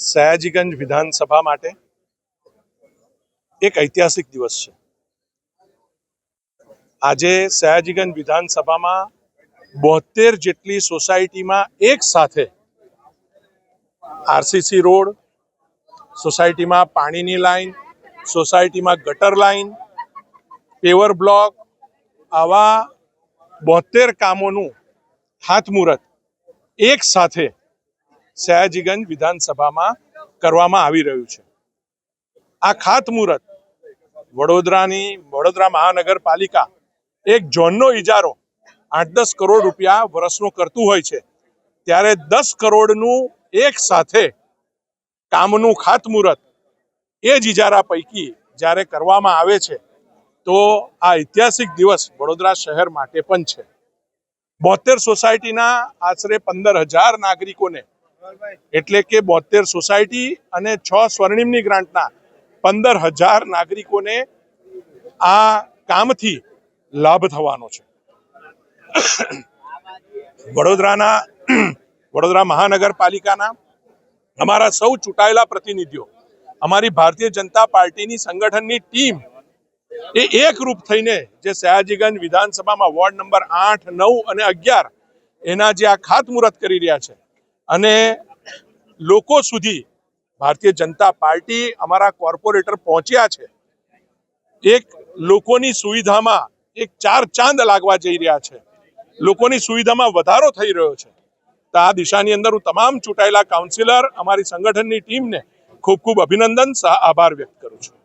સયાજીગંજ વિધાનસભા માટે એક ઐતિહાસિક દિવસ છે। આજે સયાજીગંજ વિધાનસભામાં 72 જેટલી સોસાયટીમાં એક સાથે આરસીસી રોડ, સોસાયટીમાં પાણીની લાઈન, સોસાયટીમાં ગટર લાઈન, પેવર બ્લોક, આવા 72 કામોનું ખાતમુહૂર્ત એક સાથે સયાજીગંજ વિધાનસભામાં કરવામાં આવી રહ્યું છે। આ ખાતમુહૂર્ત વડોદરા મહાનગરપાલિકા એક ઝોનનો ઇજારો 8-10 કરોડ રૂપિયા વર્ષનો કરતું હોય છે, ત્યારે 10 કરોડનું એક સાથે કામનું ખાતમુહૂર્ત એ જ ઇજારા પૈકી જ્યારે કરવામાં આવે છે તો આ ઐતિહાસિક દિવસ વડોદરા શહેર માટે પણ છે। 72 સોસાયટીના આશરે 15,000 નાગરિકોને, એટલે કે 72 સોસાયટી અને 6 સ્વર્ણિમની ગ્રાન્ટના 15,000 નાગરિકોને આ કામથી લાભ થવાનો છે। વડોદરા મહાનગરપાલિકાના અમારા સૌ ચૂંટાયેલા પ્રતિનિધિઓ, અમારી ભારતીય જનતા પાર્ટીની સંગઠનની ટીમ એ એકરૂપ થઈને જે સયાજીગંજ વિધાનસભામાં વોર્ડ નંબર 8, 9 અને 11 એના જે આ ખાતમુહૂર્ત કરી રહ્યા છે અને લોકો સુધી ભારતીય જનતા પાર્ટી, અમારા કોર્પોરેટર પહોંચ્યા છે, એક લોકોની સુવિધામાં એક 4 ચાંદ લાગવા જઈ રહ્યા છે, લોકોની સુવિધામાં વધારો થઈ રહ્યો છે। તો આ દિશાની અંદર હું તમામ ચૂંટાયેલા કાઉન્સિલર, અમારી સંગઠનની ટીમને ખૂબ ખૂબ અભિનંદન, આભાર વ્યક્ત કરું છું।